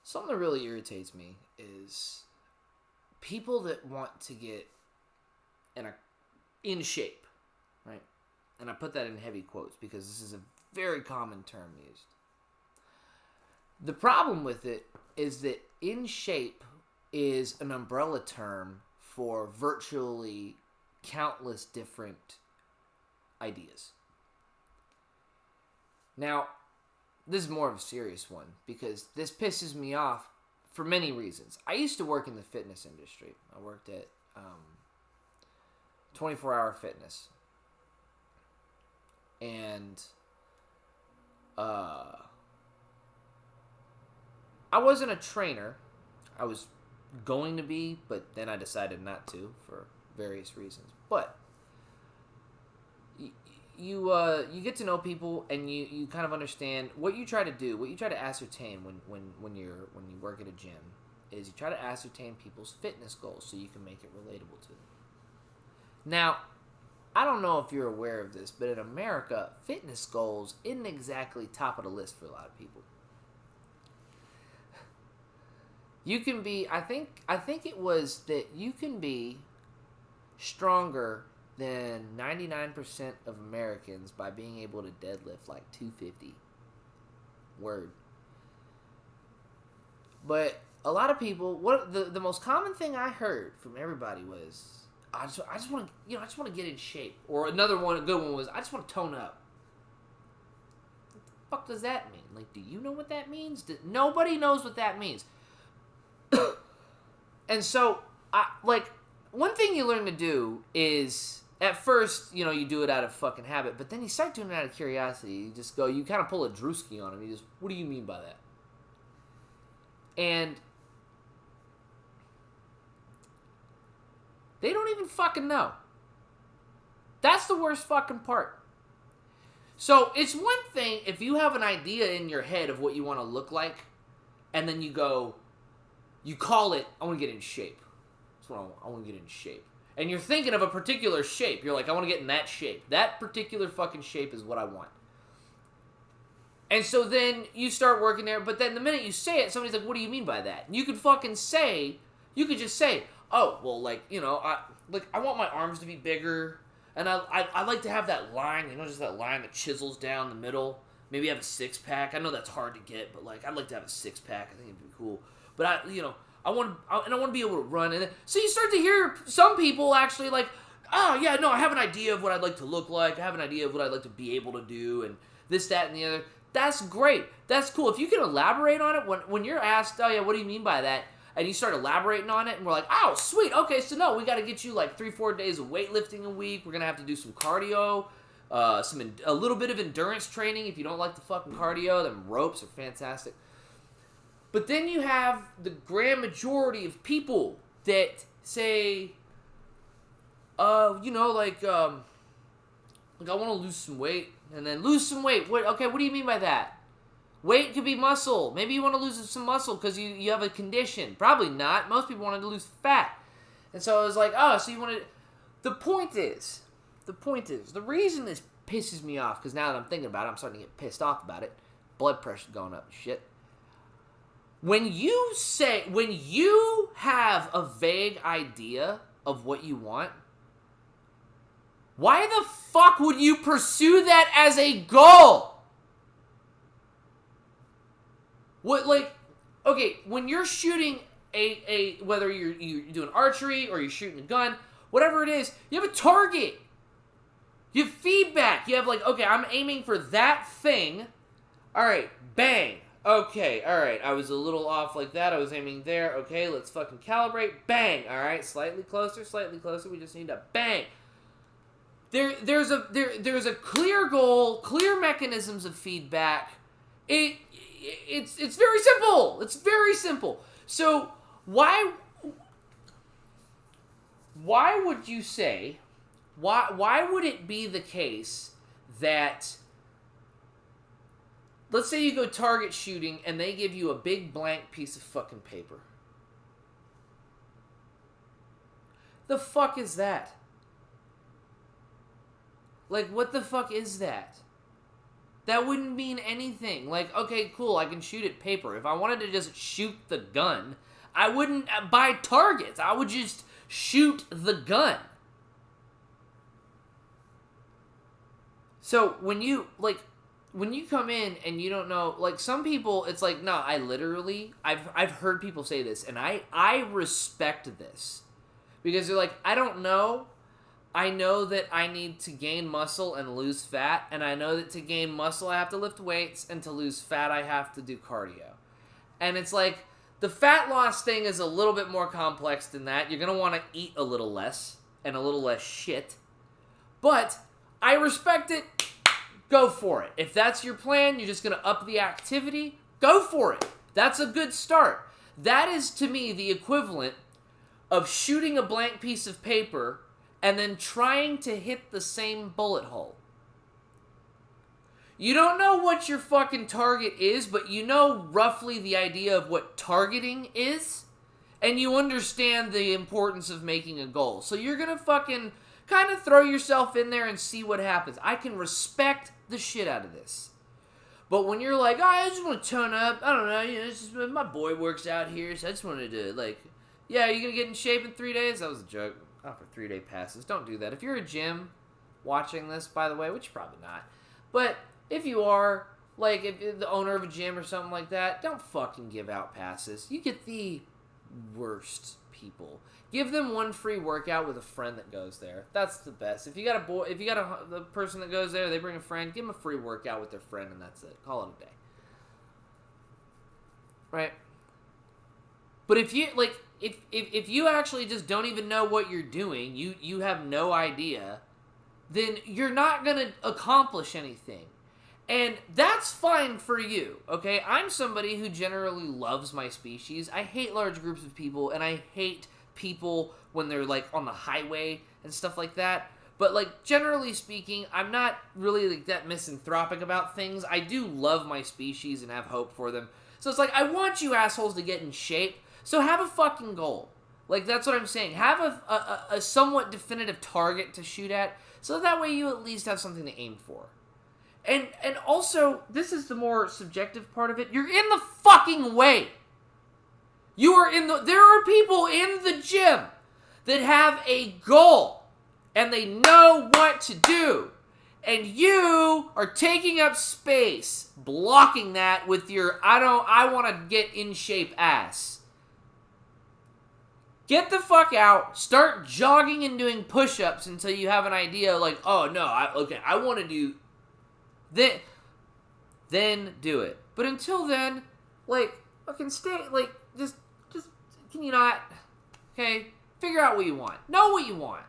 Something that really irritates me is people that want to get in shape, right? And I put that in heavy quotes because this is a very common term used. The problem with it is that in shape is an umbrella term for virtually countless different ideas. Now, this is more of a serious one because this pisses me off for many reasons. I used to work in the fitness industry. I worked at 24-hour fitness. And I wasn't a trainer. I was going to be, but then I decided not to for various reasons. But you get to know people, and you kind of understand what you try to do. What you try to ascertain when you work at a gym is you try to ascertain people's fitness goals so you can make it relatable to them. Now, I don't know if you're aware of this, but in America, fitness goals isn't exactly top of the list for a lot of people. You can be, I think it was that you can be stronger than 99% of Americans by being able to deadlift like 250. Word. But a lot of people, the most common thing I heard from everybody was, I just want to get in shape. Or another one, a good one was, I just want to tone up. What the fuck does that mean? Like, do you know what that means? Nobody knows what that means. And so, one thing you learn to do is, at first, you do it out of fucking habit, but then you start doing it out of curiosity. You kind of pull a Drewski on him. What do you mean by that? And they don't even fucking know. That's the worst fucking part. So, it's one thing if you have an idea in your head of what you want to look like, and then you call it, I want to get in shape. That's what I want to get in shape. And you're thinking of a particular shape. You're like, I want to get in that shape. That particular fucking shape is what I want. And so then you start working there, but then the minute you say it, somebody's like, what do you mean by that? And you could just say, oh, well, I want my arms to be bigger, and I like to have that line, just that line that chisels down the middle. Maybe have a six-pack. I know that's hard to get, but, I'd like to have a six-pack. I think it'd be cool. But I want to be able to run. And so you start to hear some people actually like, oh, yeah, no, I have an idea of what I'd like to look like. I have an idea of what I'd like to be able to do, and this, that, and the other. That's great. That's cool. If you can elaborate on it, when you're asked, oh, yeah, what do you mean by that? And you start elaborating on it, and we're like, oh, sweet. Okay, so no, we got to get you 3-4 days of weightlifting a week. We're going to have to do some cardio, a little bit of endurance training. If you don't like the fucking cardio, then ropes are fantastic. But then you have the grand majority of people that say, I want to lose some weight, and then lose some weight. What do you mean by that? Weight could be muscle. Maybe you want to lose some muscle because you have a condition. Probably not. Most people wanted to lose fat. And so I was like, oh, so you want to... The point is, the reason this pisses me off, because now that I'm thinking about it, I'm starting to get pissed off about it. Blood pressure's going up and shit. When you have a vague idea of what you want, why the fuck would you pursue that as a goal? When you're shooting whether you're doing archery or you're shooting a gun, whatever it is, you have a target. You have feedback. You have okay, I'm aiming for that thing. All right, bang. Okay, alright, I was a little off like that, I was aiming there, okay, let's fucking calibrate, bang, alright, slightly closer, we just need to bang. There's a clear goal, clear mechanisms of feedback. It's very simple, So, why would you say, why would it be the case that... Let's say you go target shooting and they give you a big blank piece of fucking paper. The fuck is that? What the fuck is that? That wouldn't mean anything. Like, okay, cool, I can shoot at paper. If I wanted to just shoot the gun, I wouldn't buy targets. I would just shoot the gun. So when you come in and you don't know, like, some people, it's like, no, I've heard people say this, and I respect this. Because they're like, I don't know. I know that I need to gain muscle and lose fat, and I know that to gain muscle I have to lift weights, and to lose fat I have to do cardio. And it's like, the fat loss thing is a little bit more complex than that. You're going to want to eat a little less, and a little less shit. But I respect it. Go for it. If that's your plan, you're just going to up the activity, go for it. That's a good start. That is, to me, the equivalent of shooting a blank piece of paper and then trying to hit the same bullet hole. You don't know what your fucking target is, but you know roughly the idea of what targeting is, and you understand the importance of making a goal. So you're gonna fucking kind of throw yourself in there and see what happens. I can respect the shit out of this. But when you're like, oh, I just want to tone up, I don't know, it's just, my boy works out here, so I just wanted to, like, yeah, you're gonna get in shape in 3 days? That was a joke. Not for 3-day passes. Don't do that. If you're a gym watching this, by the way, which you're probably not, but if you are, like, if you're the owner of a gym or something like that, don't fucking give out passes. You get the worst people. Give them one free workout with a friend that goes there. That's the best. If you got a person that goes there, they bring a friend, give them a free workout with their friend, and that's it. Call it a day. Right? But if you, like, if you actually just don't even know what you're doing, you have no idea, then you're not going to accomplish anything. And that's fine for you, okay? I'm somebody who generally loves my species. I hate large groups of people, and I hate people when they're, like, on the highway and stuff like that. But, like, generally speaking, I'm not really, like, that misanthropic about things. I do love my species and have hope for them. So it's like, I want you assholes to get in shape. So have a fucking goal. Like, that's what I'm saying. Have a somewhat definitive target to shoot at, so that way you at least have something to aim for. And also, this is the more subjective part of it. You're in the fucking way. There are people in the gym that have a goal, and they know what to do. And you are taking up space, blocking that with your, I want to get in shape ass. Get the fuck out, start jogging and doing push-ups until you have an idea, like, oh, no, I want to do, then do it. But until then, like, fucking stay, like, just, can you not, okay, figure out what you want. Know what you want.